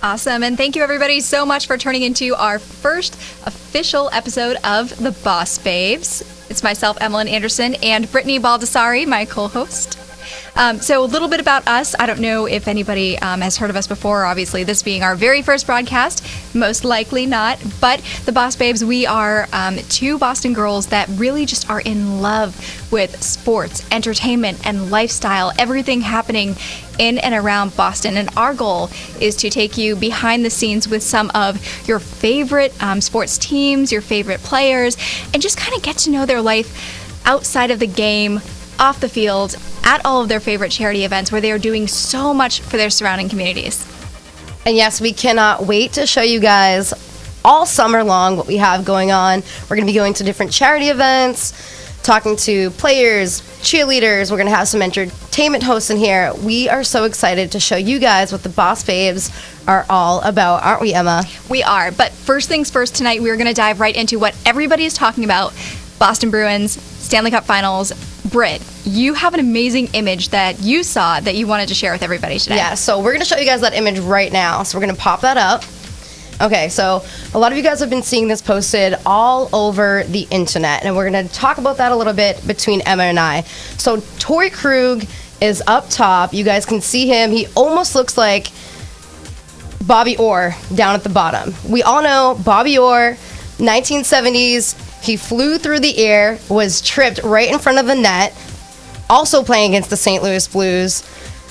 Awesome, and thank you everybody so much for turning into our first official episode of the Boss Babes. It's myself, Emmalyn Anderson, and Brittany Baldasssari, my co-host. So a little bit about us. I don't know if anybody has heard of us before, obviously this being our very first broadcast, most likely not, but the Boss Babes, we are two Boston girls that really just are in love with sports, entertainment, and lifestyle, everything happening in and around Boston. And our goal is to take you behind the scenes with some of your favorite sports teams, your favorite players, and just kind of get to know their life outside of the game, off the field, at all of their favorite charity events where they are doing so much for their surrounding communities. And yes, we cannot wait to show you guys all summer long what we have going on. We're going to be going to different charity events, talking to players, cheerleaders. We're going to have some entertainment hosts in here. We are so excited to show you guys what the Boss Babes are all about, aren't we, Emma? We are, but first things first tonight, we're going to dive right into what everybody is talking about, Boston Bruins, Stanley Cup Finals. Britt, you have an amazing image that you saw that you wanted to share with everybody today. Yeah, so we're going to show you guys that image right now. So we're going to pop that up. Okay, so a lot of you guys have been seeing this posted all over the internet, and we're going to talk about that a little bit between Emma and I. So Torrey Krug is up top. You guys can see him. He almost looks like Bobby Orr down at the bottom. We all know Bobby Orr, 1970s. He flew through the air, was tripped right in front of the net, also playing against the St. Louis Blues.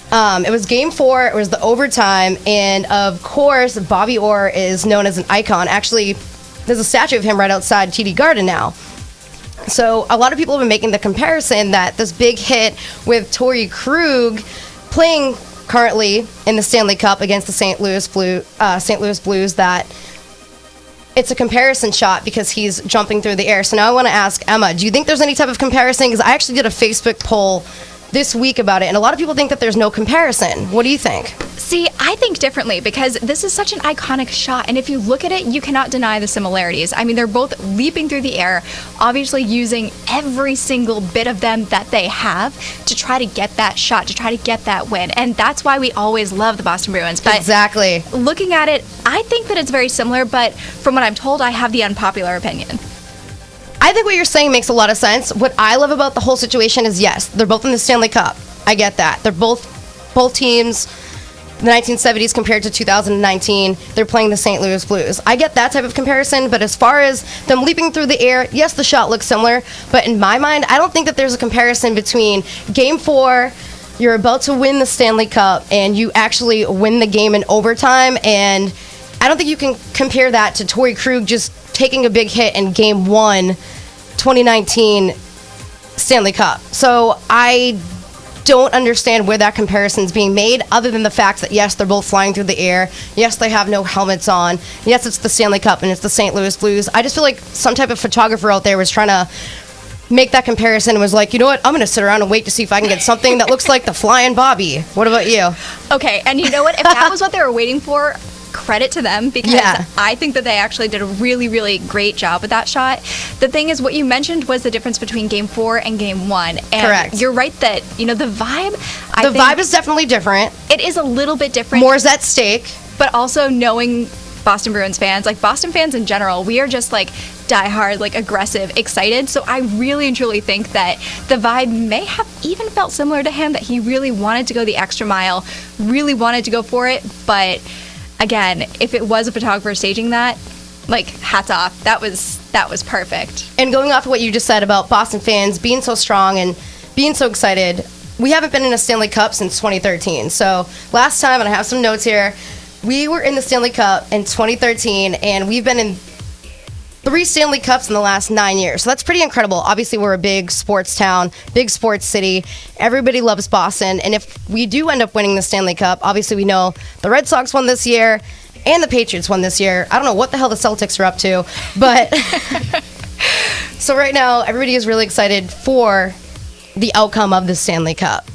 It was Game 4, it was the overtime, and of course, Bobby Orr is known as an icon. Actually, there's a statue of him right outside TD Garden now. So a lot of people have been making the comparison that this big hit with Torrey Krug playing currently in the Stanley Cup against the St. Louis Blues, that it's a comparison shot because he's jumping through the air. So now I want to ask Emma, do you think there's any type of comparison? Because I actually did a Facebook poll this week about it, and a lot of people think that there's no comparison. What do you think? See, I think differently because this is such an iconic shot, and if you look at it, you cannot deny the similarities. I mean, they're both leaping through the air, obviously using every single bit of them that they have to try to get that shot, to try to get that win, and that's why we always love the Boston Bruins. But exactly. Looking at it, I think that it's very similar, but from what I'm told, I have the unpopular opinion. I think what you're saying makes a lot of sense. What I love about the whole situation is, yes, they're both in the Stanley Cup. I get that. They're both teams, the 1970s compared to 2019, they're playing the St. Louis Blues. I get that type of comparison, but as far as them leaping through the air, yes, the shot looks similar, but in my mind, I don't think that there's a comparison between Game 4, you're about to win the Stanley Cup, and you actually win the game in overtime, and I don't think you can compare that to Torrey Krug just taking a big hit in Game 1, 2019 Stanley Cup. So I don't understand where that comparison is being made, other than the fact that, yes, they're both flying through the air. Yes, they have no helmets on. Yes, it's the Stanley Cup and it's the St. Louis Blues. I just feel like some type of photographer out there was trying to make that comparison and was like, you know what, I'm going to sit around and wait to see if I can get something that looks like the Flying Bobby. What about you? Okay, and you know what? If that was what they were waiting for, credit to them, because yeah. I think that they actually did a really, really great job with that shot. The thing is, what you mentioned was the difference between Game 4 and Game 1. And correct. You're right that, you know, the vibe... The vibe is definitely different. It is a little bit different. More is at stake. But also knowing Boston Bruins fans, like Boston fans in general, we are just like diehard, like aggressive, excited. So I really and truly think that the vibe may have even felt similar to him, that he really wanted to go the extra mile, really wanted to go for it. But again, if it was a photographer staging that, like, hats off. That was perfect. And going off of what you just said about Boston fans being so strong and being so excited, we haven't been in a Stanley Cup since 2013. So last time, and I have some notes here, we were in the Stanley Cup in 2013, and we've been in 3 Stanley Cups in the last 9 years. So that's pretty incredible. Obviously, we're a big sports town, big sports city. Everybody loves Boston. And if we do end up winning the Stanley Cup, obviously we know the Red Sox won this year and the Patriots won this year. I don't know what the hell the Celtics are up to, but so right now everybody is really excited for the outcome of the Stanley Cup.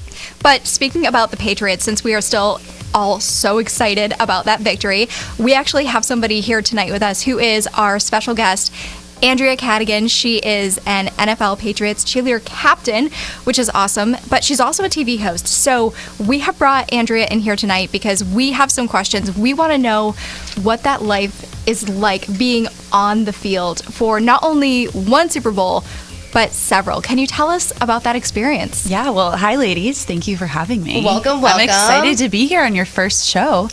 But speaking about the Patriots, since we are still all so excited about that victory, we actually have somebody here tonight with us who is our special guest, Andrea Cadigan. She is an NFL Patriots cheerleader captain, which is awesome, but she's also a TV host. So we have brought Andrea in here tonight because we have some questions. We want to know what that life is like being on the field for not only one Super Bowl, but several. Can you tell us about that experience? Yeah, well, hi, ladies. Thank you for having me. Welcome. I'm excited to be here on your first show.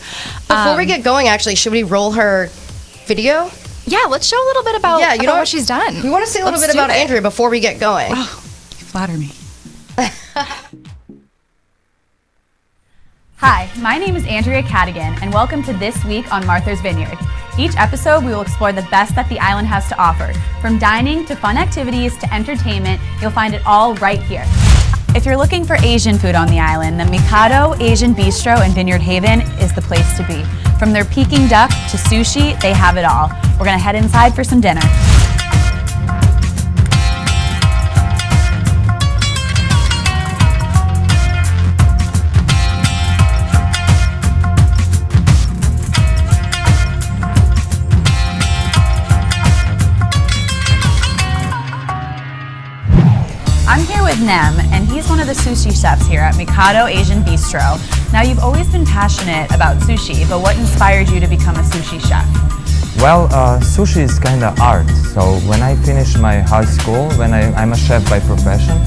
Before we get going, actually, should we roll her video? Yeah, let's show a little bit about, what she's done. We want to say a little bit about Andrea before we get going. Oh, you flatter me. Hi, my name is Andrea Cadigan, and welcome to This Week on Martha's Vineyard. Each episode, we will explore the best that the island has to offer. From dining to fun activities to entertainment, you'll find it all right here. If you're looking for Asian food on the island, the Mikado Asian Bistro in Vineyard Haven is the place to be. From their Peking duck to sushi, they have it all. We're gonna head inside for some dinner. I'm here with Nem, and he's one of the sushi chefs here at Mikado Asian Bistro. Now, you've always been passionate about sushi, but what inspired you to become a sushi chef? Well, sushi is kind of art. So when I finished my high school, I'm a chef by profession,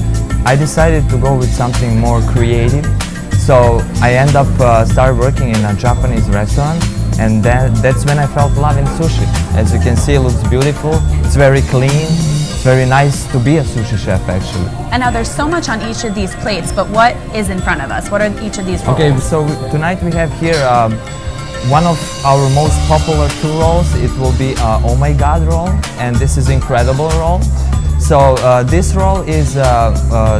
I decided to go with something more creative. So I end up started working in a Japanese restaurant, and that's when I felt love in sushi. As you can see, it looks beautiful. It's very clean. It's very nice to be a sushi chef, actually. And now there's so much on each of these plates, but what is in front of us? What are each of these rolls? Okay, so tonight we have here one of our most popular two rolls. It will be Oh My God roll, and this is incredible roll. So this roll is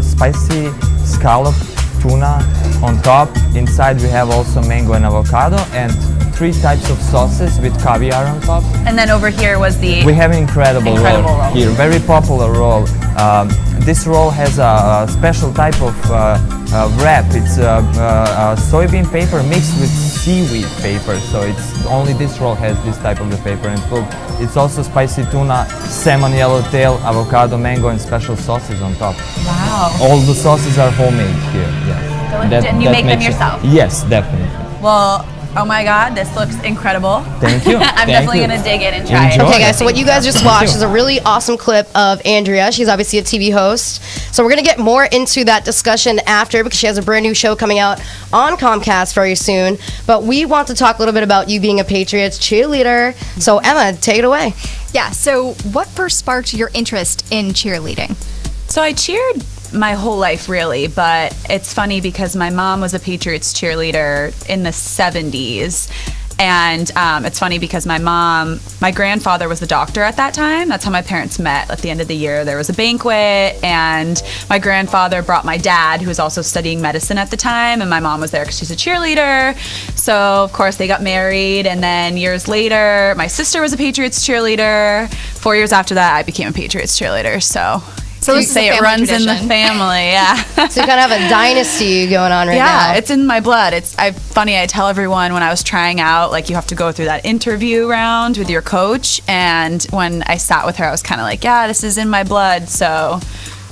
spicy scallop tuna on top. Inside we have also mango and avocado, and 3 types of sauces with caviar on top. And then over here was the... We have an incredible roll here, very popular roll. This roll has a special type of wrap. It's soybean paper mixed with seaweed paper, so it's only this roll has this type of the paper. And it's also spicy tuna, salmon yellowtail, avocado, mango, and special sauces on top. Wow. All the sauces are homemade here. Yes. And you make them yourself? Yes, definitely. Well, oh my God, this looks incredible. Thank you. I'm definitely going to dig in and try Enjoy. it. Okay, guys, so what you guys just watched is a really awesome clip of Andrea. She's obviously a TV host. So we're going to get more into that discussion after because she has a brand new show coming out on Comcast very soon. But we want to talk a little bit about you being a Patriots cheerleader. So Emma, take it away. Yeah, so what first sparked your interest in cheerleading? So I cheered my whole life, really, but it's funny because my mom was a Patriots cheerleader in the 70s. And it's funny because my grandfather was the doctor at that time. That's how my parents met. At the end of the year, there was a banquet, and my grandfather brought my dad, who was also studying medicine at the time, and my mom was there because she's a cheerleader. So, of course, they got married, and then years later, my sister was a Patriots cheerleader. 4 years after that, I became a Patriots cheerleader, so you say it runs in the family, yeah. So you kind of have a dynasty going on right now. Yeah, it's in my blood. Funny, I tell everyone when I was trying out, like, you have to go through that interview round with your coach, and when I sat with her, I was kind of like, yeah, this is in my blood, so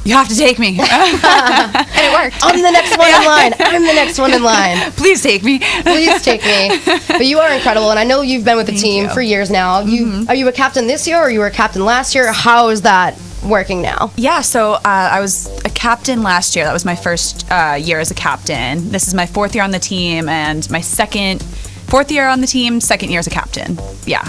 you have to take me. And it worked. I'm the next one in line. I'm the next one in line. Please take me. Please take me. But you are incredible, and I know you've been with the team for years now. Are you a captain this year, or you were a captain last year? How is that working now? Yeah, so I was a captain last year. That was my first year as a captain. This is my 4th year on the team, and my 4th year on the team, 2nd year as a captain. Yeah.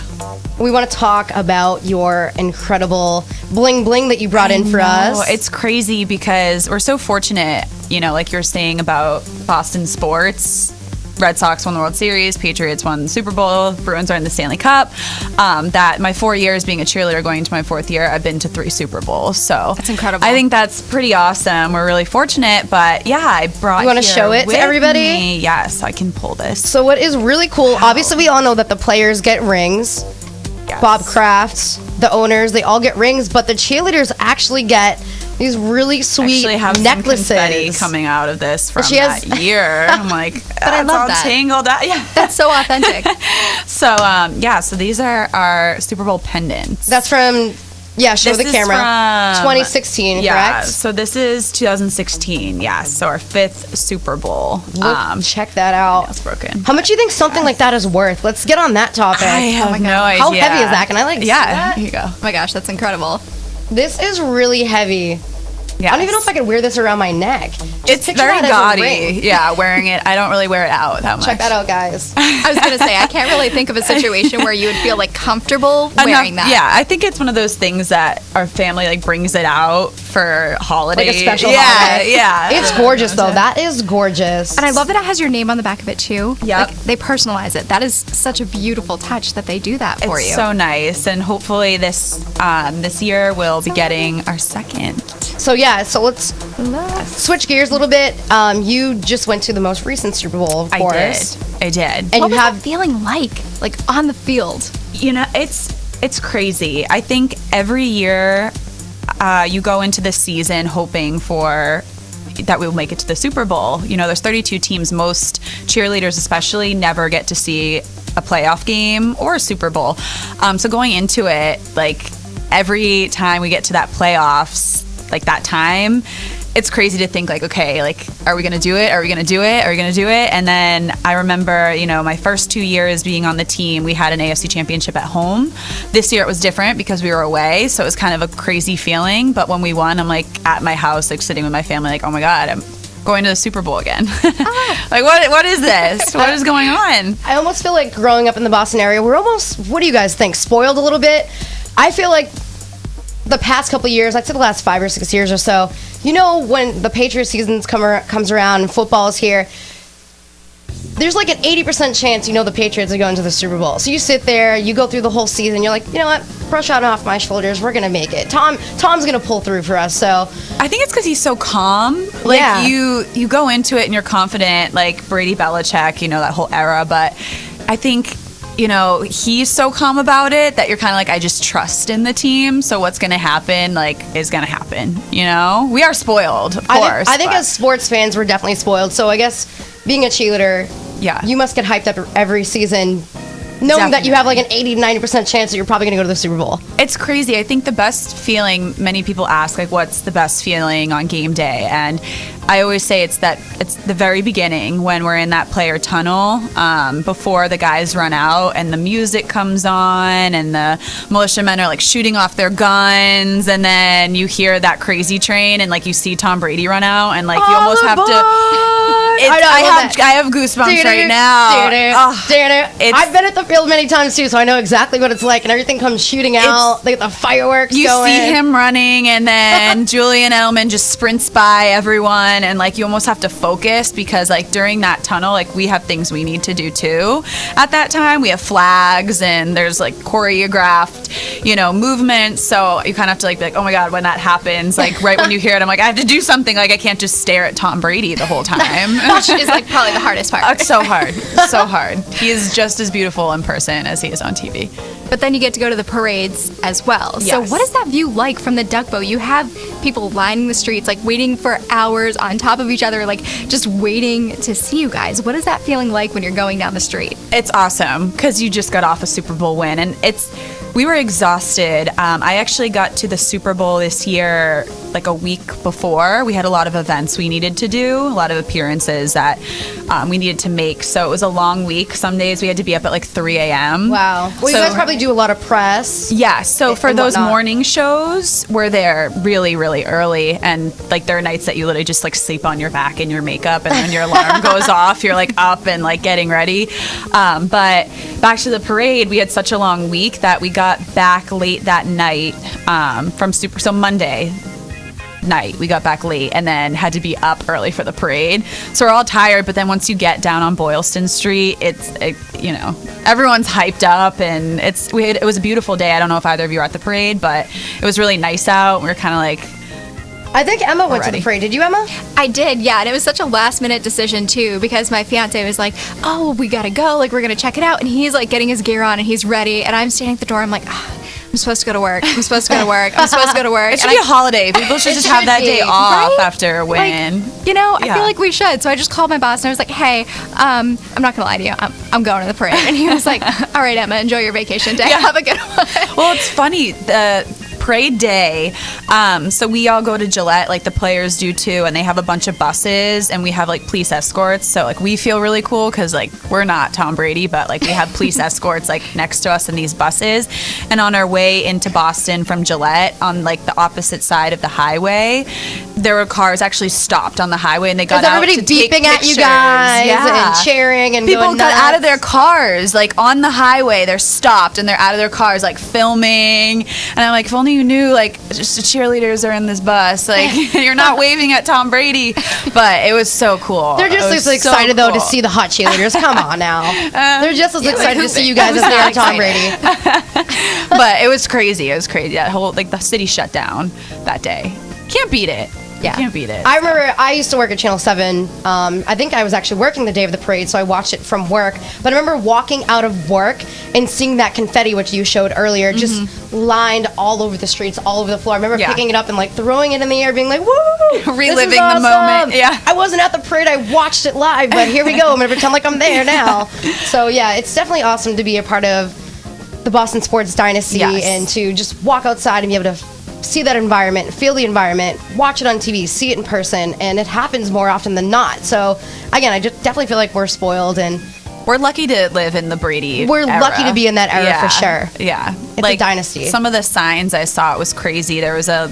We want to talk about your incredible bling bling that you brought in for us. It's crazy because we're so fortunate, like you're saying about Boston sports. Red Sox won the World Series, Patriots won the Super Bowl, Bruins are in the Stanley Cup. That my 4 years being a cheerleader, going into my 4th year, I've been to 3 Super Bowls. So that's incredible. I think that's pretty awesome. We're really fortunate, but yeah, I brought. You want to show it to everybody? Me. Yes, I can pull this. So what is really cool? Wow. Obviously, we all know that the players get rings. Yes. Bob Crafts, the owners, they all get rings, but the cheerleaders actually get these really sweet necklaces. Some confetti coming out of this from that year. I'm like, but I love that. Tangled. Yeah, that's so authentic. So so these are our Super Bowl pendants. That's from Yeah, show This the is camera. from- 2016, Yeah, correct? so this is 2016, yes. So our 5th Super Bowl. Check that out. It's broken. How much do you think something like that is worth? Let's get on that topic. I have no idea. How heavy is that? Can I like see Yeah, that? here you go. Oh my gosh, that's incredible. This is really heavy. Yes. I don't even know if I could wear this around my neck. Just It's picture very that as a gaudy. ring. Yeah, wearing it. I don't really wear it out that much. Check that out, guys. I was gonna say I can't really think of a situation where you would feel like comfortable wearing that. Yeah, I think it's one of those things that our family like brings it out for holidays. Like a special yeah, holiday. Yeah, It's gorgeous, though. That is gorgeous. And I love that it has your name on the back of it too. Yep. Like, they personalize it. That is such a beautiful touch that they do that for It's you. so nice, and hopefully this year we'll be getting our second. So, yeah, so let's switch gears a little bit. You just went to the most recent Super Bowl, of course. I did. And what you was have that feeling like on the field? You know, it's crazy. I think every year you go into the season hoping for that we'll make it to the Super Bowl. You know, there's 32 teams. Most cheerleaders especially never get to see a playoff game or a Super Bowl. So going into it, like every time we get to that playoffs, like that time, it's crazy to think like, okay, like, are we going to do it? Are we going to do it? Are we going to do it? And then I remember, you know, my first 2 years being on the team, we had an AFC championship at home. This year it was different because we were away. So it was kind of a crazy feeling. But when we won, I'm like at my house, like sitting with my family, like, oh my God, I'm going to the Super Bowl again. Like, what is this? What is going on? I almost feel like growing up in the Boston area, we're almost, what do you guys think, spoiled a little bit? I feel like the past couple of years, I'd say the last 5 or 6 years or so, you know, when the Patriots season comes around and football's here, there's like an 80% chance you know the Patriots are going to the Super Bowl. So you sit there, you go through the whole season, you're like, you know what, brush out off my shoulders, we're gonna make it. Tom's gonna pull through for us. So I think it's because he's so calm. Like Yeah. you go into it and you're confident, like Brady Belichick, you know, that whole era. But I think, you know, he's so calm about it that you're kind of like, I just trust in the team. So what's going to happen, like, is going to happen. You know, we are spoiled, of course. I think but- as sports fans, we're definitely spoiled. So I guess being a cheerleader, Yeah. you must get hyped up every season, knowing that you have like an 80-90% chance that you're probably gonna go to the Super Bowl. It's crazy. I think the best feeling, many people ask, like, what's the best feeling on game day? And I always say it's the very beginning when we're in that player tunnel before the guys run out and the music comes on and the militiamen are like shooting off their guns, and then you hear that crazy train and like you see Tom Brady run out and like you almost have to. I have goosebumps right now. I've been at the field many times too, so I know exactly what it's like, and everything comes shooting out. They get the fireworks You going. see him running, and then Julian Edelman just sprints by everyone, and like you almost have to focus because like during that tunnel, like we have things we need to do too. At that time, we have flags, and there's like choreographed, you know, movements. So you kind of have to like be like, oh my God, when that happens, like right when you hear it, I'm like, I have to do something. Like I can't just stare at Tom Brady the whole time. Which is like probably the hardest part. It's so hard. So hard. He is just as beautiful in person as he is on TV. But then you get to go to the parades as well. So Yes. what is that view like from the duck boat? You have people lining the streets, like waiting for hours on top of each other, like just waiting to see you guys. What is that feeling like when you're going down the street? It's awesome because you just got off a Super Bowl win, and we were exhausted. I actually got to the Super Bowl this year like a week before. We had a lot of events we needed to do, a lot of appearances that we needed to make. So it was a long week. Some days we had to be up at like 3 a.m. Wow. Well, you guys probably do a lot of press. Yeah, so for and those whatnot. morning shows, we're there really, really early, and like there are nights that you literally just like sleep on your back in your makeup, and when your alarm goes off, you're like up and like getting ready. But back to the parade, we had such a long week that we got back late that night so Monday night we got back late and then had to be up early for the parade, so we're all tired. But then once you get down on Boylston Street, you know, everyone's hyped up, and it was a beautiful day. I don't know if either of you were at the parade, but it was really nice out. We were kind of like, I think Emma went to Already. the parade. Did you, Emma? I did, yeah, and it was such a last minute decision too, because my fiance was like, oh, we gotta go, like we're gonna check it out, and he's like getting his gear on and he's ready, and I'm standing at the door, I'm like, I'm supposed to go to work, I'm supposed to go to work. it should be a holiday. People should just have that day off right? after a win. You know, I Yeah. feel like we should. So I just called my boss and I was like, hey, I'm not gonna lie to you, I'm going to the parade. And he was like, all right, Emma, enjoy your vacation day. Yeah. Have a good one. Well, it's funny. The parade day. So we all go to Gillette, like the players do too, and they have a bunch of buses, and we have like police escorts. So like we feel really cool because like we're not Tom Brady, but like we have police escorts like next to us in these buses. And on our way into Boston from Gillette, on like the opposite side of the highway, there were cars actually stopped on the highway, and they got out to everybody take beeping at you pictures. guys Yeah. and cheering and People going got nuts. out of their cars, like on the highway. They're stopped and they're out of their cars, like filming. And I'm like, if only you knew, like, just the cheerleaders are in this bus. Like, you're not waving at Tom Brady. But it was so cool. They're just It as was excited, so though, to cool. see the hot cheerleaders. Come on now. They're just as excited to see you guys I was as they are not Tom excited. Brady. But it was crazy. It was crazy. That whole, like, the city shut down that day. Can't beat it. Yeah. Can't beat it. I remember I used to work at Channel 7. I think I was actually working the day of the parade, so I watched it from work. But I remember walking out of work and seeing that confetti, which you showed earlier, just lined all over the streets, all over the floor. I remember picking it up and like throwing it in the air, being like, woo! Reliving this is the awesome. moment. Yeah. I wasn't at the parade, I watched it live, but here we go. I'm going to pretend like I'm there now. So yeah, it's definitely awesome to be a part of the Boston sports dynasty and to just walk outside and be able to see that environment, feel the environment, watch it on TV, see it in person, and it happens more often than not. So again, I just definitely feel like we're spoiled and we're lucky to live in the Brady we're era. lucky to be in that era for sure. Yeah. It's like a dynasty. Some of the signs I saw, it was crazy. There was a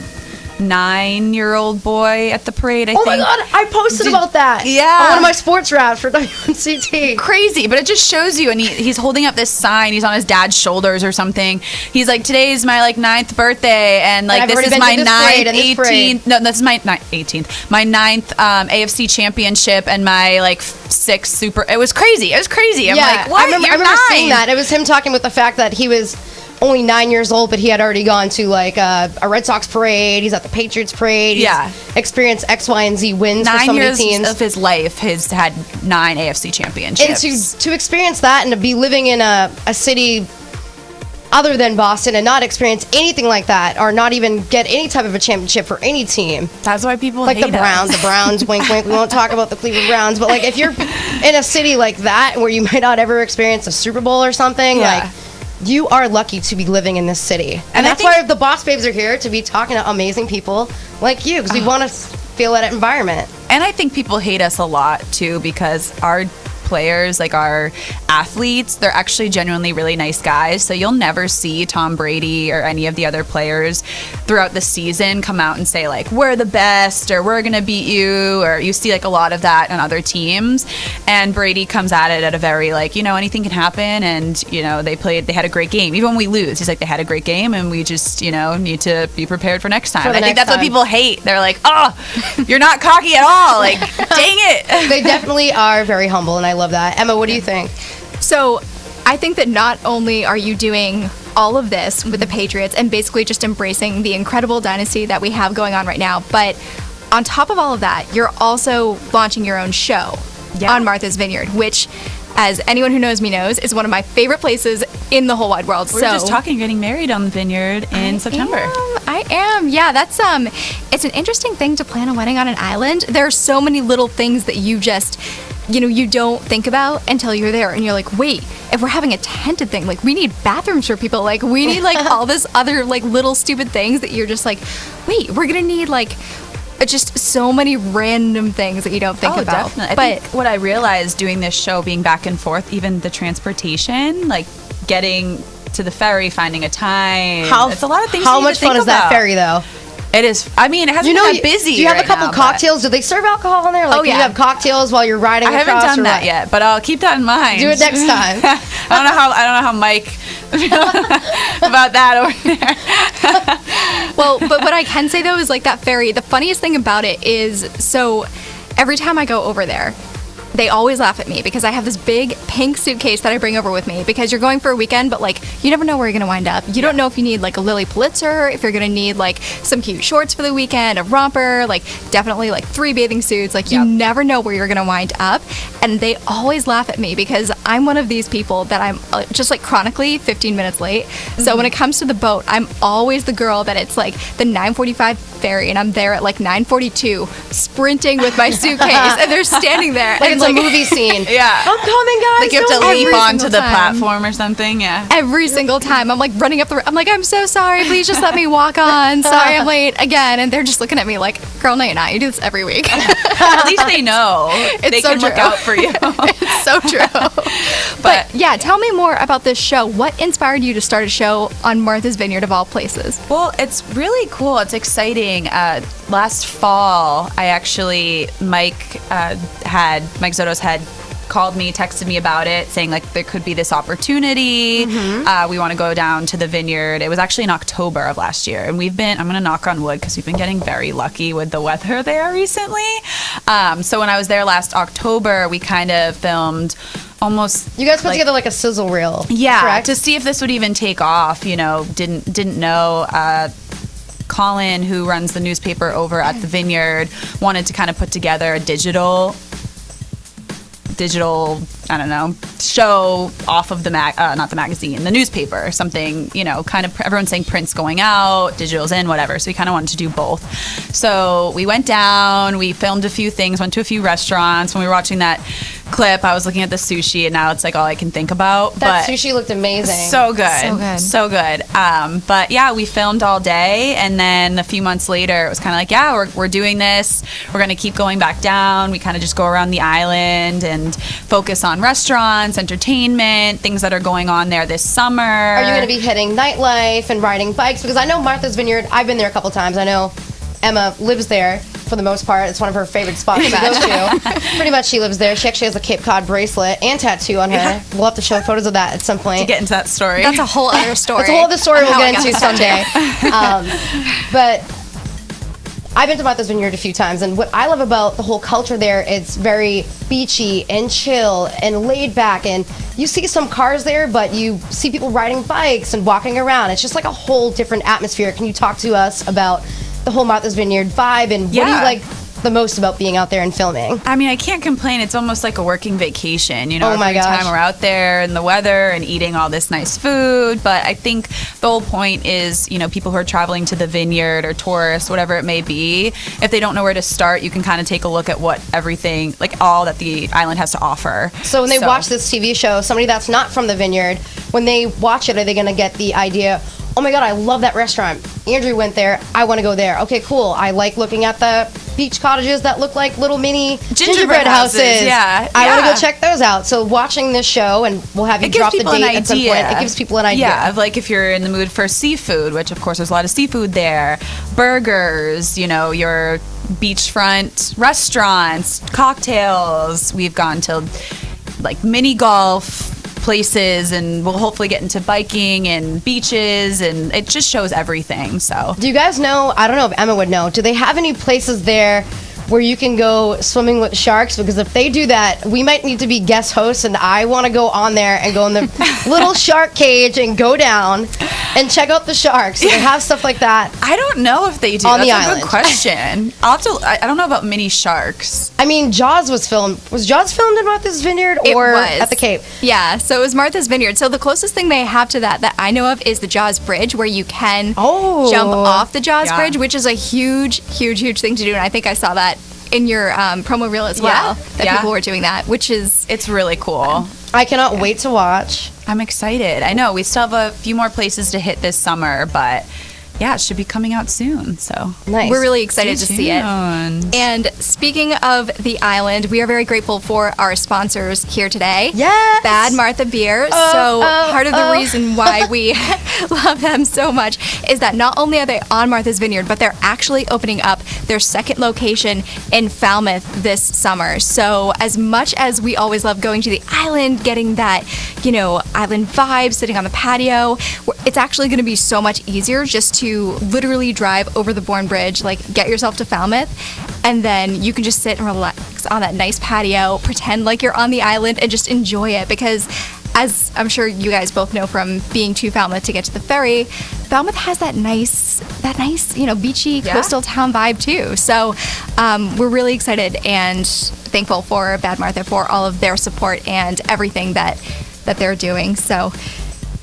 9-year-old boy at the parade, I think. Oh my god, I posted about that. Yeah. On one of my sports wraps for WNCT. Crazy, but it just shows you, and he's holding up this sign. He's on his dad's shoulders or something. He's like, today's my like 9th birthday, and like I've this already is been my to this parade 9th, and this parade. 18th. No, this is my 18th, my 9th AFC championship, and my like 6th super. It was crazy. It was crazy. I'm like, what? I remember You're seeing 9. that. It was him talking with the fact that he was only 9 years old, but he had already gone to like a Red Sox parade. He's at the Patriots parade. He's experienced X, Y, and Z wins for so 9 many years teams. of his life has had 9 AFC championships. And to experience that and to be living in a city other than Boston and not experience anything like that or not even get any type of a championship for any team. That's why people like hate the Browns. us. The Browns, wink, wink. We won't talk about the Cleveland Browns, but like if you're in a city like that where you might not ever experience a Super Bowl or something, like you are lucky to be living in this city. And that's why the Boss Babes are here, to be talking to amazing people like you, because we want to feel that environment. And I think people hate us a lot too, because our players, like our athletes, they're actually genuinely really nice guys. So you'll never see Tom Brady or any of the other players throughout the season come out and say like, we're the best, or we're gonna beat you, or you see like a lot of that on other teams. And Brady comes at it at a very like, you know, anything can happen, and you know, they had a great game. Even when we lose, he's like, they had a great game, and we just, you know, need to be prepared for next time. I think that's what people hate. They're like, oh, you're not cocky at all. Like, dang it. They definitely are very humble, and I love that. Emma, what do you think? So I think that not only are you doing all of this with the Patriots and basically just embracing the incredible dynasty that we have going on right now, but on top of all of that, you're also launching your own show on Martha's Vineyard, which, as anyone who knows me knows, is one of my favorite places in the whole wide world. We were just talking, getting married on the Vineyard in September. I am. Yeah, that's it's an interesting thing to plan a wedding on an island. There are so many little things that you just, you know, you don't think about until you're there, and you're like, wait, if we're having a tented thing, like we need bathrooms for people, like we need like all this other like little stupid things that you're just like, wait, we're gonna need like just so many random things that you don't think about. Definitely. But I think what I realized doing this show, being back and forth, even the transportation, like getting to the ferry, finding a time. It's a lot of things. How much fun is that ferry though? It is. I mean, it hasn't been that busy. Do you have right a couple now, cocktails? Do they serve alcohol on there? Like, do you have cocktails while you're riding I across? haven't done or that what? yet, but I'll keep that in mind. Do it next time. I don't know how Mike about that over there. Well, but what I can say though is like that ferry, the funniest thing about it is, so every time I go over there, they always laugh at me because I have this big pink suitcase that I bring over with me, because you're going for a weekend, but like you never know where you're gonna wind up. You don't know if you need like a Lily Pulitzer, if you're gonna need like some cute shorts for the weekend, a romper, like definitely like 3 bathing suits. Like you never know where you're gonna wind up. And they always laugh at me because I'm one of these people that I'm just like chronically 15 minutes late. So when it comes to the boat, I'm always the girl that it's like the 9:45 ferry, and I'm there at like 9:42 sprinting with my suitcase, and they're standing there. Like and it's a movie scene. Yeah. I'm coming, guys. Like you have to don't leap worry. onto the time. platform or something. Yeah. Every single time I'm like running up I'm like, I'm so sorry, please just let me walk on, sorry I'm late again, and they're just looking at me like, girl, no you're not, you do this every week. At least they know. They so can look true. out for you. It's so true. But yeah, tell me more about this show. What inspired you to start a show on Martha's Vineyard of all places? Well, it's really cool. It's exciting. Last fall, I actually, Mike Zotos had called me, texted me about it, saying like there could be this opportunity. We want to go down to the Vineyard. It was actually in October of last year, and I'm going to knock on wood because we've been getting very lucky with the weather there recently. So when I was there last October, we kind of filmed almost. You guys put together like a sizzle reel. Yeah, correct? to see if this would even take off. Didn't know. Colin, who runs the newspaper over at the Vineyard, wanted to kind of put together a digital, I don't know, show off of the not the magazine, the newspaper, something, kind of everyone's saying print's going out, digital's in, whatever. So we kind of wanted to do both. So we went down, we filmed a few things, went to a few restaurants. When we were watching that clip, I was looking at the sushi, and now it's like all I can think about. That sushi looked amazing. So good. So good. So good. But yeah, we filmed all day, and then a few months later, it was kind of like, yeah, we're doing this. We're going to keep going back down. We kind of just go around the island and focus on restaurants, entertainment, things that are going on there this summer. Are you going to be hitting nightlife and riding bikes? Because I know Martha's Vineyard, I've been there a couple times. I know Emma lives there for the most part. It's one of her favorite spots to go to. Pretty much she lives there. She actually has a Cape Cod bracelet and tattoo on her. Yeah. We'll have to show photos of that at some point. To get into that story. That's a whole other story. That's a whole other story we'll get into someday. But I've been to Martha's Vineyard a few times, and what I love about the whole culture there, it's very beachy and chill and laid back, and you see some cars there, but you see people riding bikes and walking around. It's just like a whole different atmosphere. Can you talk to us about the whole Martha's Vineyard vibe, and what do you like the most about being out there and filming? I mean, I can't complain. It's almost like a working vacation, Oh my every gosh. time we're out there in the weather and eating all this nice food. But I think the whole point is, people who are traveling to the Vineyard or tourists, whatever it may be, if they don't know where to start, you can kind of take a look at what everything, like all that the island has to offer. So when they watch this TV show, somebody that's not from the Vineyard, when they watch it, are they going to get the idea, oh my God, I love that restaurant. Andrew went there. I want to go there. Okay, cool. I like looking at the beach cottages that look like little mini gingerbread houses. Yeah. I want to go check those out. So watching this show, and we'll have you drop the date at some point. It gives people an idea. Yeah, of like if you're in the mood for seafood, which of course there's a lot of seafood there, burgers, your beachfront restaurants, cocktails. We've gone to like mini golf places, and we'll hopefully get into biking and beaches, and it just shows everything. So do you guys know, I don't know if Emma would know, do they have any places there where you can go swimming with sharks? Because if they do that, we might need to be guest hosts, and I want to go on there and go in the little shark cage and go down and check out the sharks. Do they have stuff like that? I don't know if they do. On That's the a island. good question. I don't know about mini sharks. I mean, Jaws was filmed. Was Jaws filmed in Martha's Vineyard or at the Cape? Yeah, so it was Martha's Vineyard. So the closest thing they have to that I know of is the Jaws Bridge, where you can jump off the Jaws Bridge, which is a huge thing to do. And I think I saw that in your promo reel as well, that people were doing that, which is... It's really cool. I cannot wait to watch. I'm excited. I know we still have a few more places to hit this summer, but yeah, it should be coming out soon. So nice. We're really excited to see it. tuned. And speaking of the island, we are very grateful for our sponsors here today. Yes. Bad Martha Beer. Part of the reason why we love them so much is that not only are they on Martha's Vineyard, but they're actually opening up their second location in Falmouth this summer. So as much as we always love going to the island, getting that, island vibe, sitting on the patio, it's actually going to be so much easier just to literally drive over the Bourne Bridge, like get yourself to Falmouth, and then you can just sit and relax on that nice patio, pretend like you're on the island, and just enjoy it. Because as I'm sure you guys both know from being to Falmouth to get to the ferry, Falmouth has that nice, beachy coastal town vibe too. So we're really excited and thankful for Bad Martha for all of their support and everything that they're doing. So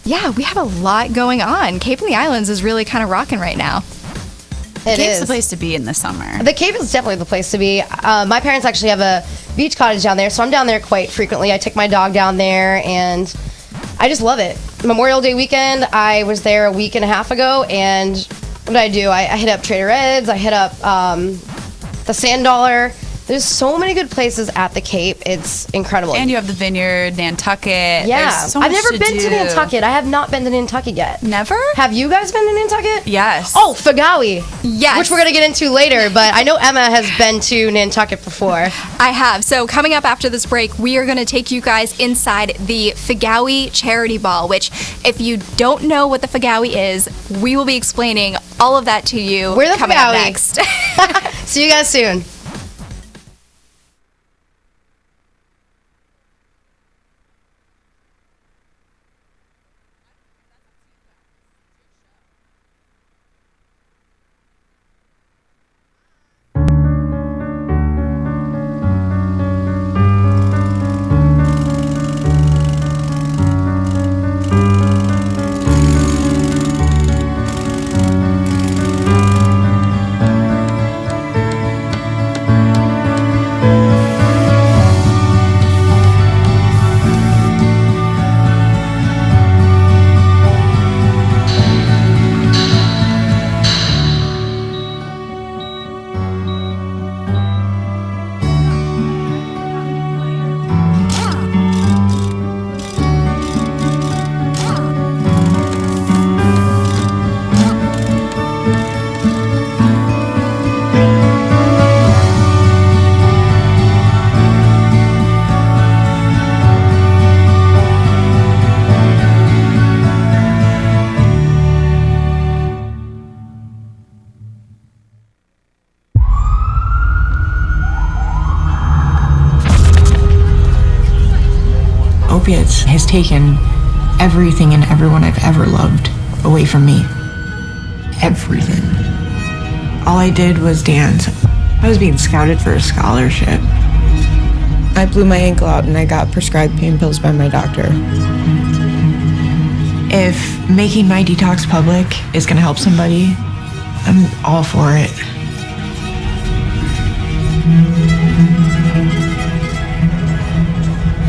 yeah, we have a lot going on. Cape and the Islands is really kind of rocking right now. It Cape's is the place to be in the summer. The Cape is definitely the place to be. My parents actually have a beach cottage down there, so I'm down there quite frequently. I take my dog down there, and I just love it. Memorial Day weekend, I was there a week and a half ago, and what did I do? I hit up Trader Ed's, I hit up the Sand Dollar. There's so many good places at the Cape. It's incredible. And you have the Vineyard, Nantucket. Yeah. There's so much I've never been do. to Nantucket. I have not been to Nantucket yet. Never? Have you guys been to Nantucket? Yes. Oh, Fugahwe. Yes. Which we're going to get into later, but I know Emma has been to Nantucket before. I have. So coming up after this break, we are going to take you guys inside the Figawi Charity Ball, which if you don't know what the Fugahwe is, we will be explaining all of that to you We're the coming up Figawi. next. See you guys soon. Opiates has taken everything and everyone I've ever loved away from me. Everything. All I did was dance. I was being scouted for a scholarship. I blew my ankle out and I got prescribed pain pills by my doctor. If making my detox public is gonna help somebody, I'm all for it.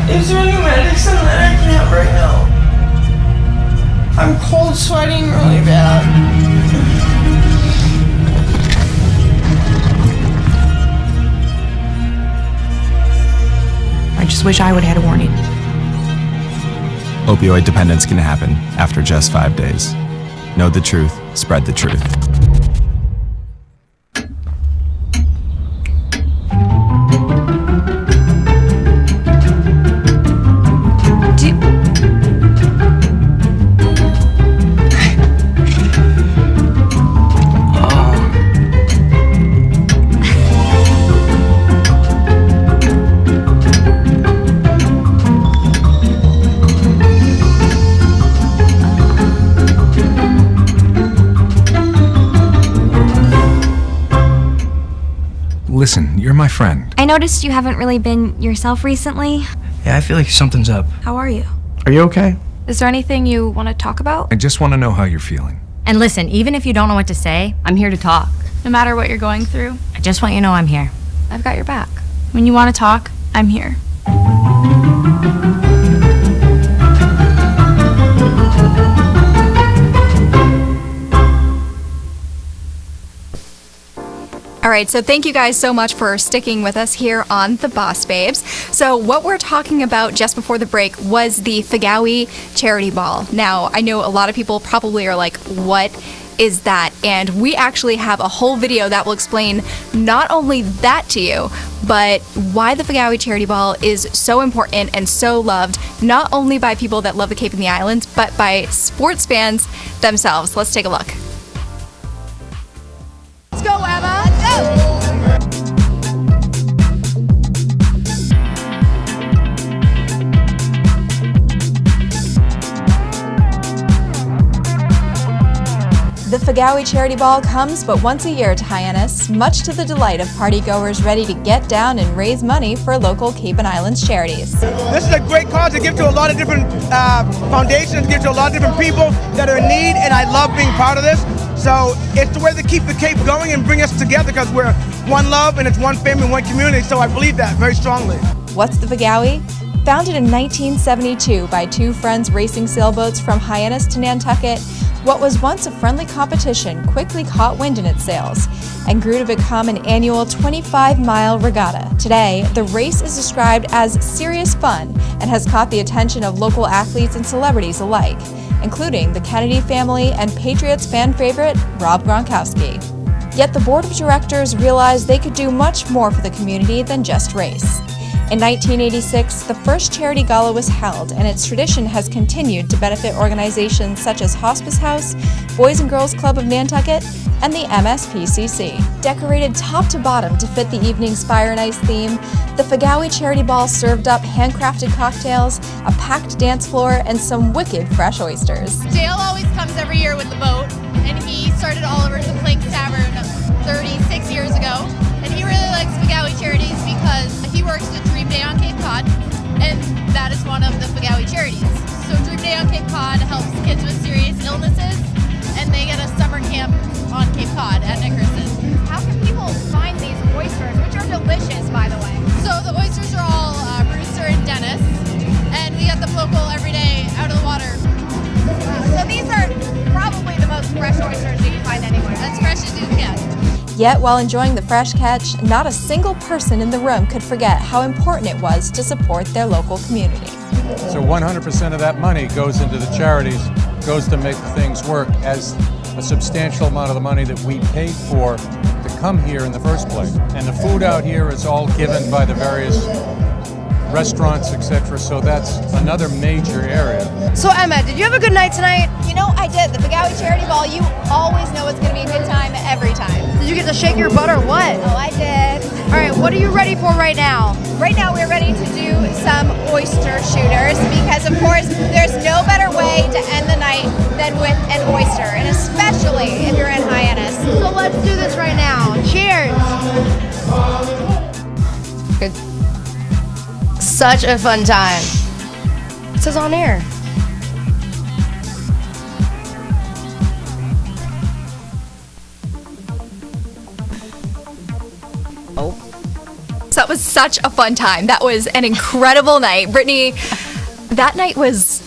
Is there any medicine that I can have right now? I'm cold sweating really bad. I just wish I would have had a warning. Opioid dependence can happen after just 5 days. Know the truth, spread the truth. Listen, you're my friend. I noticed you haven't really been yourself recently. Yeah, I feel like something's up. How are you? Are you okay? Is there anything you want to talk about? I just want to know how you're feeling. And listen, even if you don't know what to say, I'm here to talk. No matter what you're going through, I just want you to know I'm here. I've got your back. when you want to talk, I'm here. All right, so thank you guys so much for sticking with us here on the Boss Babes. So what we're talking about just before the break was the Figawi Charity Ball. Now, I know a lot of people probably are like, what is that? And we actually have a whole video that will explain not only that to you, but why the Figawi Charity Ball is so important and so loved, not only by people that love the Cape and the Islands, but by sports fans themselves. Let's take a look. Let's go, Emma. Let's go. The Figawi Charity Ball comes but once a year to Hyannis, much to the delight of partygoers ready to get down and raise money for local Cape and Islands charities. This is a great cause to give to a lot of different foundations, to give to a lot of different people that are in need, and I love being part of this. So it's the way to keep the Cape going and bring us together because we're one love and it's one family, one community. So I believe that very strongly. What's the Figawi? Founded in 1972 by two friends racing sailboats from Hyannis to Nantucket, what was once a friendly competition quickly caught wind in its sails and grew to become an annual 25-mile regatta. Today, the race is described as serious fun and has caught the attention of local athletes and celebrities alike, including the Kennedy family and Patriots fan favorite Rob Gronkowski. Yet the board of directors realized they could do much more for the community than just race. In 1986, the first charity gala was held, and its tradition has continued to benefit organizations such as Hospice House, Boys and Girls Club of Nantucket, and the MSPCC. Decorated top to bottom to fit the evening's Fire and Ice theme, the Figawi Charity Ball served up handcrafted cocktails, a packed dance floor, and some wicked fresh oysters. Dale always comes every year with the boat, and he started all over the Planks Tavern 36 years ago. And he really likes Figawi Charities because he works the Dream Day on Cape Cod, and that is one of the Figawi Charities. So Dream Day on Cape Cod helps kids with serious illnesses, and they get a summer camp on Cape Cod at Nickerson. How can people find these oysters, which are delicious, by the way? So the oysters are all Brewster and Dennis, and we get them local every day out of the water. So these are probably the most fresh oysters you can find anywhere. As fresh as you can. Yet, while enjoying the fresh catch, not a single person in the room could forget how important it was to support their local community. So 100% of that money goes into the charities, goes to make things work, as a substantial amount of the money that we paid for to come here in the first place. And the food out here is all given by the various restaurants, etc. So that's another major area. So Emma, did you have a good night tonight? You know, I did. The Figawi Charity Ball, you always know it's going to be a good time every time. Did you get to shake your butt or what? Oh, I did. All right, what are you ready for right now? Right now we're ready to do some oyster shooters because, of course, there's no better way to end the night than with an oyster, and especially if you're in Hyannis. So let's do this right now. Cheers. Good. Such a fun time. It says on air. So that was such a fun time. That was an incredible night. Brittany, that night was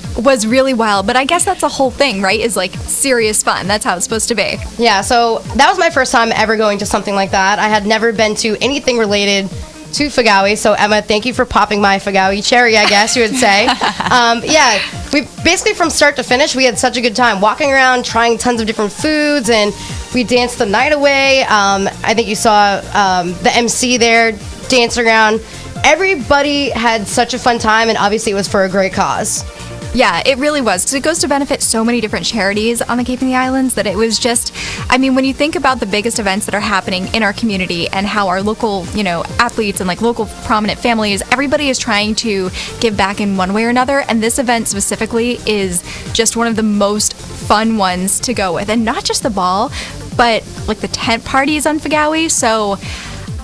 really wild, but I guess that's the whole thing, right? Is like serious fun. That's how it's supposed to be. Yeah, so that was my first time ever going to something like that. I had never been to anything related to Figawi. So Emma, thank you for popping my Figawi cherry, I guess you would say. Yeah, we basically from start to finish, we had such a good time walking around, trying tons of different foods, and we danced the night away. I think you saw the MC there dance around. Everybody had such a fun time, and obviously it was for a great cause. Yeah, it really was, because it goes to benefit so many different charities on the Cape and the Islands that it was just, I mean, when you think about the biggest events that are happening in our community and how our local, athletes and like local prominent families, everybody is trying to give back in one way or another, and this event specifically is just one of the most fun ones to go with. And not just the ball, but like the tent parties on Fugahwe. So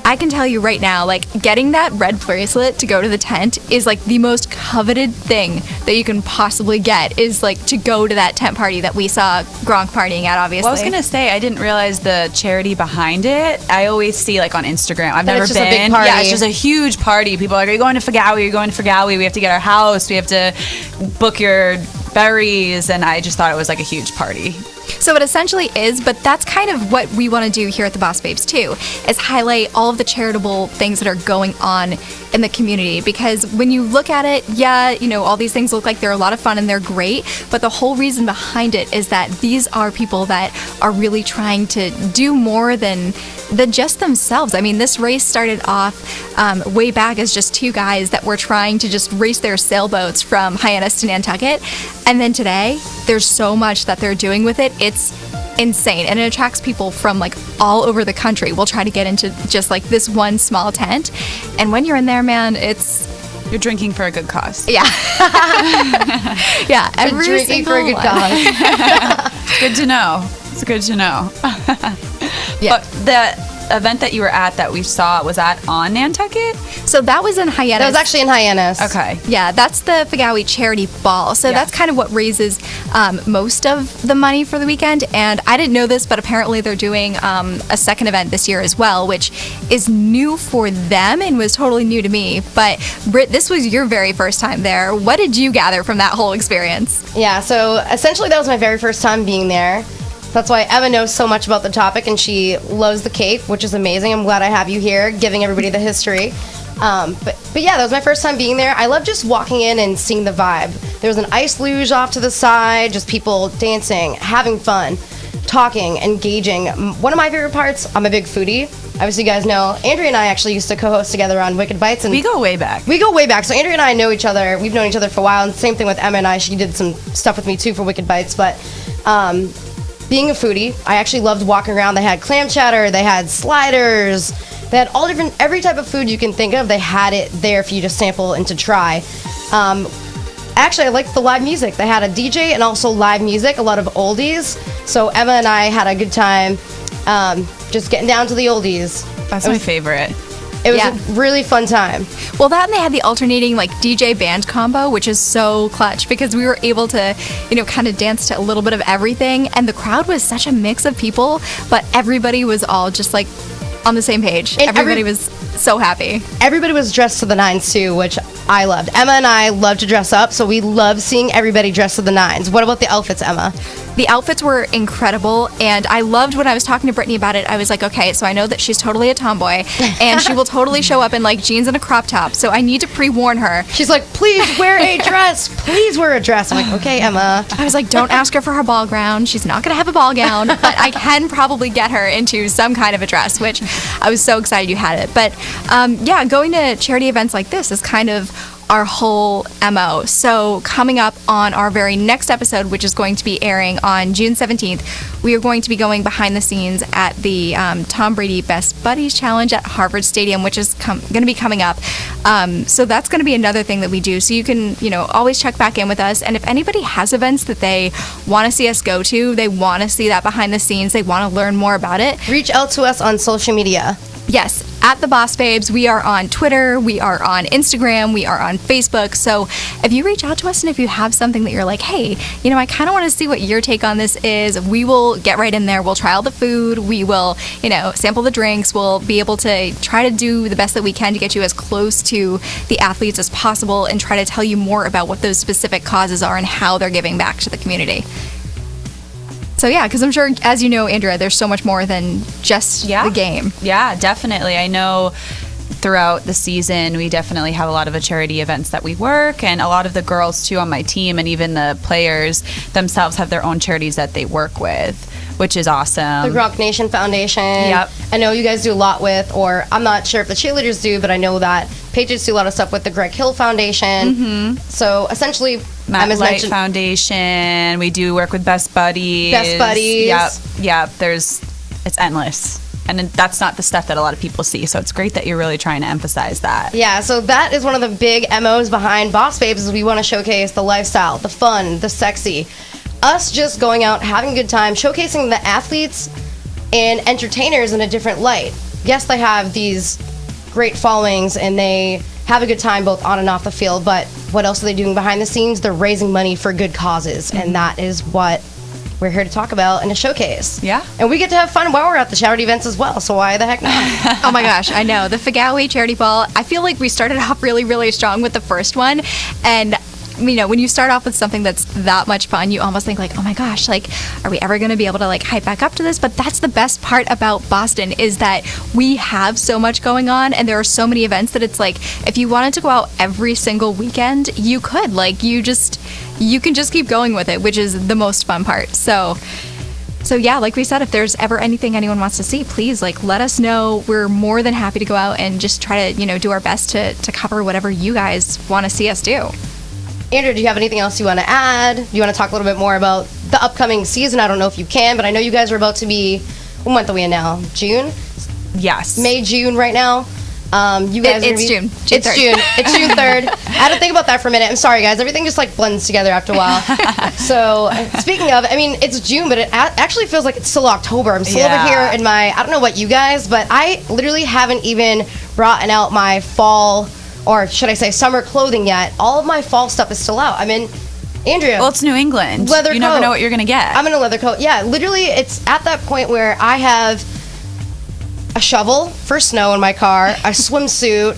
I can tell you right now, like, getting that red bracelet to go to the tent is like the most coveted thing that you can possibly get, is like to go to that tent party that we saw Gronk partying at, obviously. Well, I was gonna say, I didn't realize the charity behind it. I always see like on Instagram. I've never it's been. Just a big party. Yeah, it's just a huge party. People are like, are you going to Fugahwe? Are you going to Fugahwe? We have to get our house. We have to book your berries. And I just thought it was like a huge party. So it essentially is, but that's kind of what we want to do here at the Boss Babes too, is highlight all of the charitable things that are going on in the community. Because when you look at it, yeah, all these things look like they're a lot of fun and they're great, but the whole reason behind it is that these are people that are really trying to do more than just themselves. I mean, this race started off way back as just two guys that were trying to just race their sailboats from Hyannis to Nantucket, and then today there's so much that they're doing with it. It's insane, and it attracts people from like all over the country. We'll try to get into just like this one small tent, and when you're in there, man, you're drinking for a good cause. Yeah. Yeah, every drinking for a good cause. It's good to know. It's good to know. Yeah. But event that you were at that we saw, was that on Nantucket? So that was in Hyannis. That was actually in Hyannis. Okay. Yeah, that's the Figawi Charity Ball. So that's kind of what raises most of the money for the weekend. And I didn't know this, but apparently they're doing a second event this year as well, which is new for them and was totally new to me. But Britt, this was your very first time there. What did you gather from that whole experience? Yeah, so essentially that was my very first time being there. That's why Emma knows so much about the topic, and she loves the Cape, which is amazing. I'm glad I have you here, giving everybody the history. But yeah, that was my first time being there. I love just walking in and seeing the vibe. There was an ice luge off to the side, just people dancing, having fun, talking, engaging. One of my favorite parts, I'm a big foodie. Obviously, you guys know, Andrea and I actually used to co-host together on Wicked Bites. And we go way back. We go way back. So Andrea and I know each other. We've known each other for a while. And same thing with Emma and I. She did some stuff with me, too, for Wicked Bites. But being a foodie, I actually loved walking around. They had clam chowder. They had sliders. They had every type of food you can think of. They had it there for you to sample and to try. Actually, I liked the live music. They had a DJ and also live music, a lot of oldies. So Emma and I had a good time just getting down to the oldies. That's my favorite. It was a really fun time. Well, that and they had the alternating like DJ band combo, which is so clutch because we were able to, kind of dance to a little bit of everything. And the crowd was such a mix of people, but everybody was all just like on the same page. And everybody was so happy. Everybody was dressed to the nines too, which I loved. Emma and I love to dress up, so we love seeing everybody dressed to the nines. What about the outfits, Emma? The outfits were incredible, and I loved when I was talking to Brittany about it. I was like, okay, so I know that she's totally a tomboy, and she will totally show up in like jeans and a crop top, so I need to pre-warn her. She's like, please wear a dress. Please wear a dress. I'm like, okay, Emma. I was like, don't ask her for her ball gown. She's not going to have a ball gown, but I can probably get her into some kind of a dress, which I was so excited you had it. But yeah, going to charity events like this is kind of our whole MO. So coming up on our very next episode, which is going to be airing on June 17th, we are going to be going behind the scenes at the Tom Brady Best Buddies Challenge at Harvard Stadium, which is going to be coming up. So that's going to be another thing that we do. So you can, always check back in with us. And if anybody has events that they want to see us go to, they want to see that behind the scenes, they want to learn more about it, reach out to us on social media. Yes, at the BosBabes. We are on Twitter, we are on Instagram, we are on Facebook. So if you reach out to us and if you have something that you're like, hey, I kind of want to see what your take on this is, we will get right in there. We'll try all the food. We will, sample the drinks. We'll be able to try to do the best that we can to get you as close to the athletes as possible and try to tell you more about what those specific causes are and how they're giving back to the community. So yeah, because I'm sure, as you know, Andrea, there's so much more than just the game. Yeah, definitely. I know throughout the season, we definitely have a lot of charity events that we work, and a lot of the girls, too, on my team, and even the players themselves have their own charities that they work with, which is awesome. The Rock Nation Foundation. Yep. I know you guys do a lot with, or I'm not sure if the cheerleaders do, but I know that Patriots do a lot of stuff with the Greg Hill Foundation. Mm-hmm. So essentially, Matt Light Foundation. We do work with Best Buddies. Best Buddies. Yep. It's endless. And that's not the stuff that a lot of people see. So it's great that you're really trying to emphasize that. Yeah, so that is one of the big MOs behind BosBabes is we want to showcase the lifestyle, the fun, the sexy. Us just going out, having a good time, showcasing the athletes and entertainers in a different light. Yes, they have these great followings and they have a good time both on and off the field, but what else are they doing behind the scenes? They're raising money for good causes, and that is what we're here to talk about in a showcase. Yeah. And we get to have fun while we're at the charity events as well, so why the heck not? Oh my gosh, I know. The Figawi Charity Ball, I feel like we started off really, really strong with the first one, and when you start off with something that's that much fun, you almost think like, oh my gosh, like, are we ever going to be able to like hype back up to this? But that's the best part about Boston is that we have so much going on and there are so many events that it's like, if you wanted to go out every single weekend, you could. Like, you can just keep going with it, which is the most fun part. So yeah, like we said, if there's ever anything anyone wants to see, please let us know. We're more than happy to go out and just try to, do our best to cover whatever you guys want to see us do. Andrea, do you have anything else you want to add? Do you want to talk a little bit more about the upcoming season? I don't know if you can, but I know you guys are about to be, what month are we in now? June? Yes. May, June right now. You guys, it's June. It's June. It's June 3rd. I had to think about that for a minute. I'm sorry, guys. Everything just like blends together after a while. So speaking of, I mean, it's June, but it actually feels like it's still October. I'm still over here in my, I don't know about you guys, but I literally haven't even brought out my fall, or should I say summer clothing yet. All of my fall stuff is still out. I mean, Andrea. Well, it's New England. Leather coat. You never know what you're going to get. I'm in a leather coat. Yeah, literally, it's at that point where I have a shovel for snow in my car, a swimsuit,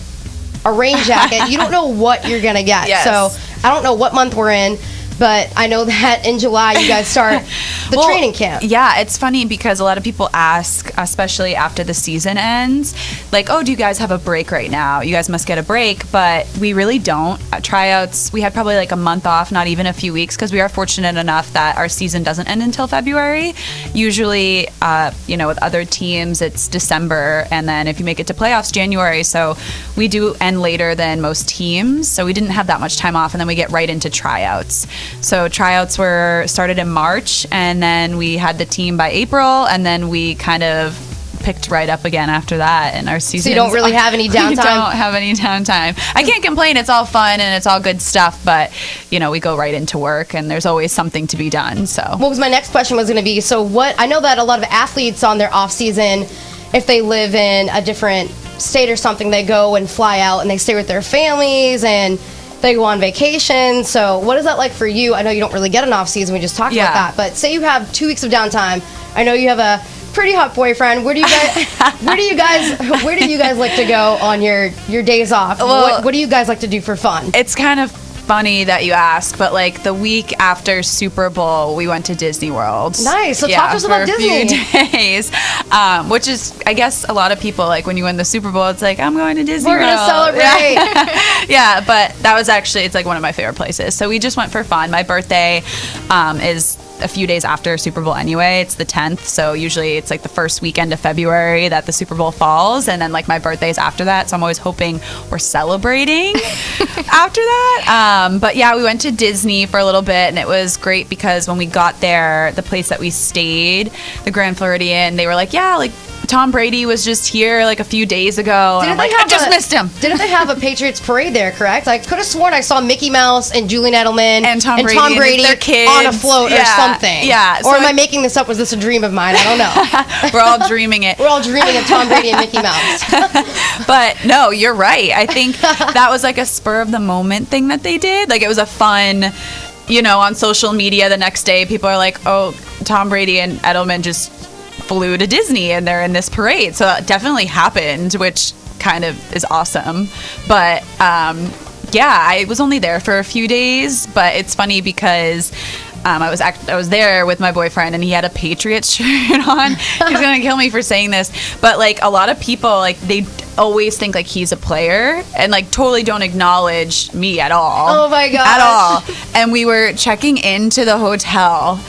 a rain jacket. You don't know what you're going to get. Yes. So I don't know what month we're in, but I know that in July you guys start the training camp. Yeah, it's funny because a lot of people ask, especially after the season ends, like, oh, do you guys have a break right now? You guys must get a break, but we really don't. Tryouts, we had probably like a month off, not even a few weeks, because we are fortunate enough that our season doesn't end until February. Usually, with other teams, it's December, and then if you make it to playoffs, January. So we do end later than most teams, so we didn't have that much time off, and then we get right into tryouts. So tryouts were started in March, and then we had the team by April, and then we kind of picked right up again after that, and our season. So you don't really have any downtime? We don't have any downtime. I can't complain. It's all fun and it's all good stuff, but we go right into work, and there's always something to be done. So. Well, because my next question was going to be, so what? I know that a lot of athletes on their off season, if they live in a different state or something, they go and fly out and they stay with their families and they go on vacation. So what is that like for you? I know you don't really get an off season. We just talked about that. But say you have 2 weeks of downtime. I know you have a pretty hot boyfriend. Where do you guys like to go on your days off? Well, what do you guys like to do for fun? It's kind of funny that you ask, but like the week after Super Bowl, we went to Disney World. Nice. So talk to us about Disney. For a few days, which is, I guess, a lot of people, like when you win the Super Bowl, it's like, I'm going to Disney World. We're going to celebrate. Yeah, but that was actually, it's like one of my favorite places. So we just went for fun. My birthday is a few days after Super Bowl anyway. It's the 10th, so usually it's like the first weekend of February that the Super Bowl falls, and then like my birthday's after that, so I'm always hoping we're celebrating after that. But yeah, we went to Disney for a little bit, and it was great because when we got there, the place that we stayed, the Grand Floridian, they were like, yeah, like Tom Brady was just here like a few days ago, and I'm like, I just missed him. Didn't they have a Patriots parade there, correct? I could have sworn I saw Mickey Mouse and Julian Edelman and Tom Brady their kids on a float or something. Yeah. Or am I making this up? Was this a dream of mine? I don't know. We're all dreaming it. We're all dreaming of Tom Brady and Mickey Mouse. But no, you're right. I think that was like a spur of the moment thing that they did. Like it was a fun, on social media the next day, people are like, oh, Tom Brady and Edelman just flew to Disney and they're in this parade. So that definitely happened, which kind of is awesome. But I was only there for a few days, but it's funny because I was there with my boyfriend and he had a Patriots shirt on. He's gonna kill me for saying this, but like a lot of people, like they always think like he's a player and like totally don't acknowledge me at all. Oh my gosh. At all. And we were checking into the hotel.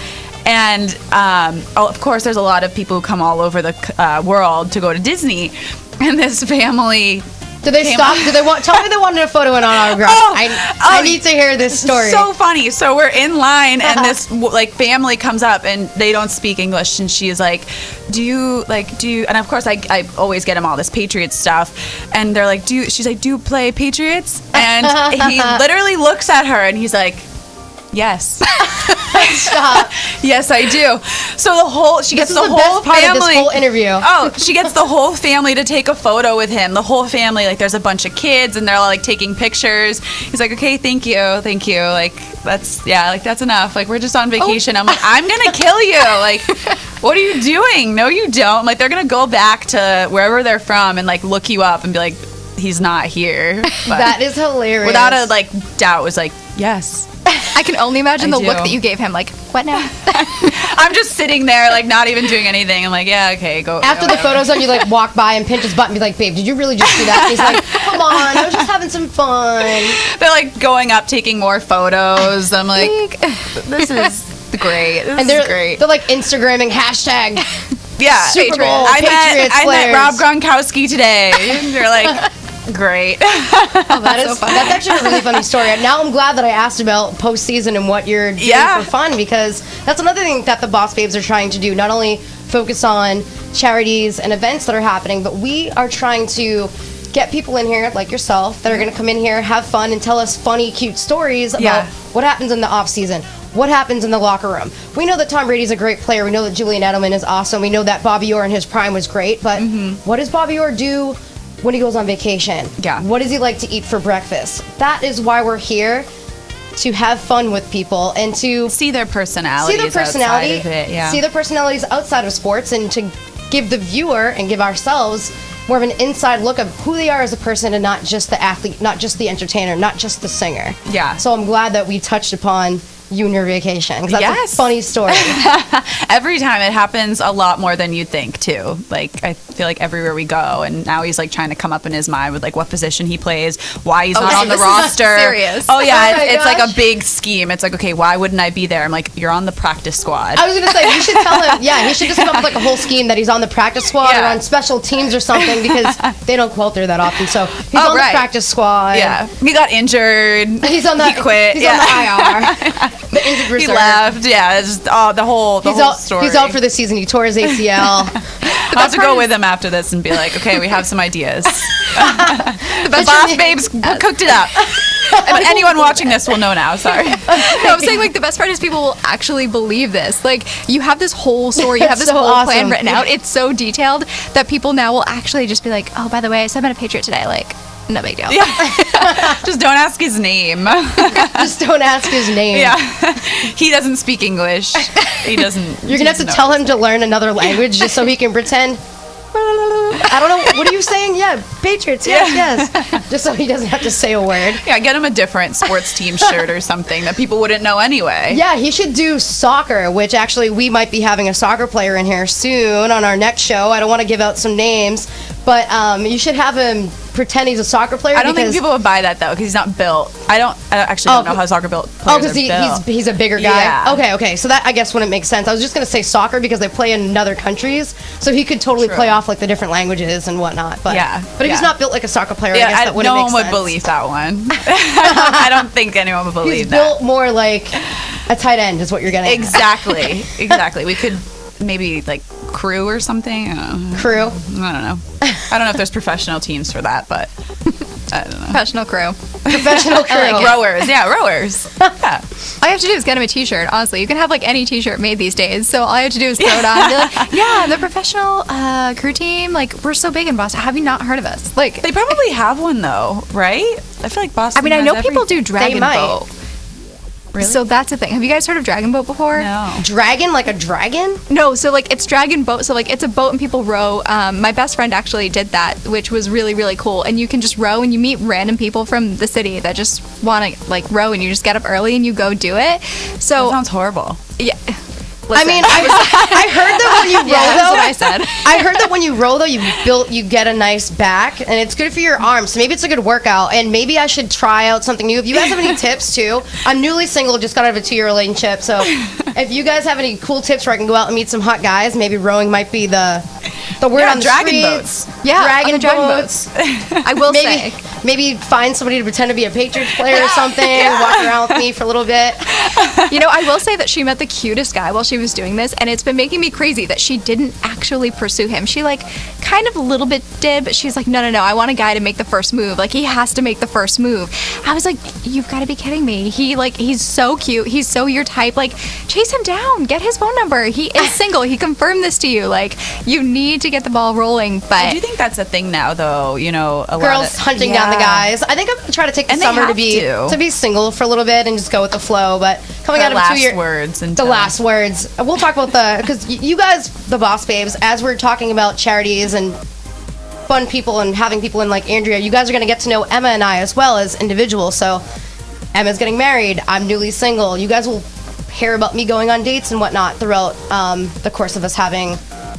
And of course, there's a lot of people who come all over the world to go to Disney. And this family. Did they stop? Did they tell me they wanted a photo and an autograph? I need to hear this story. So funny. So we're in line, and this like family comes up, and they don't speak English, and she's like, "Do you?" And of course, I always get them all this Patriots stuff, and they're like, She's like, "Do you play Patriots?" And he literally looks at her, and he's like, "Yes." Stop. Yes, I do. So she gets the whole family. Of this whole interview. Oh, she gets the whole family to take a photo with him. The whole family, like there's a bunch of kids and they're all like taking pictures. He's like, okay, thank you. Like that's enough. Like we're just on vacation. I'm like, I'm gonna kill you. Like, what are you doing? No, you don't. Like they're gonna go back to wherever they're from and like look you up and be like, he's not here. But that is hilarious. Without a like doubt, was like, yes. I can only imagine the look that you gave him. Like, what now? I'm just sitting there, like, not even doing anything. I'm like, yeah, okay, go. After the photo's done, you, like, walk by and pinch his butt and be like, babe, did you really just do that? And he's like, come on, I was just having some fun. They're, like, going up, taking more photos. I'm like, this is great. This is great. They're, like, Instagramming hashtag Super Bowl Patriots I met Rob Gronkowski today. They're like... Great. That's so fun. That's actually a really funny story. Now I'm glad that I asked about postseason and what you're doing for fun, because that's another thing that the Boss Babes are trying to do. Not only focus on charities and events that are happening, but we are trying to get people in here like yourself that are going to come in here, have fun, and tell us funny, cute stories about what happens in the off season, what happens in the locker room. We know that Tom Brady's a great player. We know that Julian Edelman is awesome. We know that Bobby Orr in his prime was great. But what does Bobby Orr do when he goes on vacation? Yeah. What does he like to eat for breakfast? That is why we're here, to have fun with people and to see their personalities. Outside of it, see their personalities outside of sports, and to give the viewer and give ourselves more of an inside look of who they are as a person, and not just the athlete, not just the entertainer, not just the singer. Yeah. So I'm glad that we touched upon you and your vacation, because that's a funny story. Every time it happens a lot more than you'd think too. Like, I feel like everywhere we go, and now he's like trying to come up in his mind with like what position he plays, why he's not on the roster. Serious. Oh yeah, it's like a big scheme. It's like, okay, why wouldn't I be there? I'm like, you're on the practice squad. I was gonna say, you should tell him. Yeah, he should just come up with like a whole scheme that he's on the practice squad or on special teams or something, because they don't go out there that often. So he's on the practice squad. Yeah, he got injured. He's on the. He quit. He's on the IR. The injured reserve. He left. Yeah, it's just, the whole story. He's out for the season. He tore his ACL. I'll have to go with him after this and be like, okay, we have some ideas. The Boss Babes cooked it up. And anyone watching this will know now. Sorry. No, I'm saying like the best part is people will actually believe this. Like, you have this whole story, you have this whole plan written out. It's so detailed that people now will actually just be like, oh, by the way, so I met a Patriot today. Like, no big deal. Yeah. Just don't ask his name. Just don't ask his name. Yeah. He doesn't speak English. He doesn't. You're gonna have to tell him to learn another language just so he can pretend. I don't know. What are you saying? Yeah, Patriots. Yes. Just so he doesn't have to say a word. Yeah, get him a different sports team shirt or something that people wouldn't know anyway. Yeah, he should do soccer, which actually we might be having a soccer player in here soon on our next show. I don't want to give out some names, but you should have him pretend he's a soccer player. I don't think people would buy that though, because he's not built. I actually don't know how soccer players are built. He's a bigger guy. Yeah. Okay. So that, I guess, wouldn't make sense. I was just gonna say soccer because they play in other countries, so he could totally play off like the different languages and whatnot. But if he's not built like a soccer player, I guess that wouldn't make sense. No one would believe that one. I don't think anyone would believe that. He's built more like a tight end, is what you're getting. Exactly. We could maybe like crew or something. Crew? I don't know. I don't know if there's professional teams for that, but I don't know. Professional crew. Like rowers. Yeah, rowers. Yeah. All you have to do is get him a t-shirt. Honestly, you can have like any t-shirt made these days. So all you have to do is throw it on and be like, yeah, the professional crew team, like, we're so big in Boston. Have you not heard of us? Like, they probably have one though, right? I feel like Boston. I mean, I know people do Dragon Boat. Really? So that's the thing. Have you guys heard of Dragon Boat before? No. Dragon? Like a dragon? No, so like it's Dragon Boat. So like it's a boat and people row. My best friend actually did that, which was really, really cool. And you can just row and you meet random people from the city that just want to like row, and you just get up early and you go do it. So that sounds horrible. Yeah. Listen, I mean, I heard that when you row, that's what I said. I heard that when you row, though, you get a nice back, and it's good for your arms. So maybe it's a good workout, and maybe I should try out something new. If you guys have any tips, too, I'm newly single, just got out of a 2-year relationship, so if you guys have any cool tips where I can go out and meet some hot guys, maybe rowing might be the word on the dragon streets. Boats. Yeah, dragon boats. I will say. Maybe find somebody to pretend to be a Patriots player or something, walk around with me for a little bit. You know, I will say that she met the cutest guy while she was doing this, and it's been making me crazy that she didn't actually pursue him. She, like, kind of a little bit did, but she's like, no, I want a guy to make the first move. Like, he has to make the first move. I was like, you've got to be kidding me. He's so cute. He's so your type. Like, chase him down. Get his phone number. He is single. He confirmed this to you. Like, you need to get the ball rolling, but... I do think that's a thing now, though. You know, a girls lot of... hunting down the guys. I think I'm going to try to take the summer to be single for a little bit and just go with the flow, but coming out of 2 years... The last words. We'll talk about because you guys, the Boss Babes, as we're talking about charities and fun people and having people in like Andrea, you guys are going to get to know Emma and I as well as individuals. So Emma's getting married. I'm newly single. You guys will hear about me going on dates and whatnot throughout the course of us having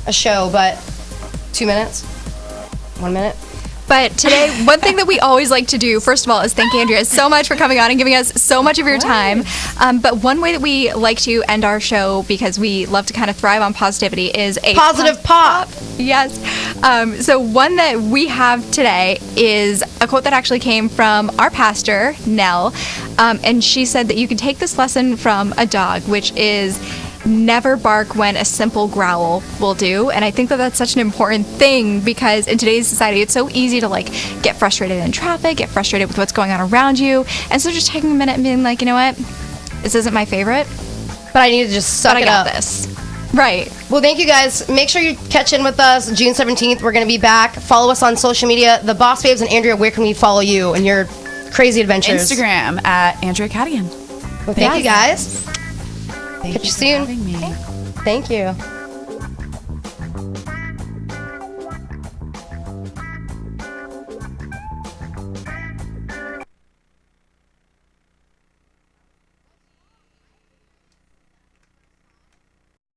a show. But 2 minutes? 1 minute? But today, one thing that we always like to do, first of all, is thank Andrea so much for coming on and giving us so much of your time. But one way that we like to end our show, because we love to kind of thrive on positivity, is a positive pop. Yes. So one that we have today is a quote that actually came from our pastor, Nell. And she said that you can take this lesson from a dog, which is never bark when a simple growl will do. And I think that that's such an important thing because in today's society, it's so easy to like get frustrated in traffic, get frustrated with what's going on around you. And so just taking a minute and being like, you know what? This isn't my favorite, but I need to just suck it up. This. Right. Well, thank you guys. Make sure you catch in with us June 17th. We're going to be back. Follow us on social media. The Boss Babes and Andrea, where can we follow you and your crazy adventures? Instagram at Andrea Cadigan. Well, thank you guys. Catch you soon. Having me. Thank you.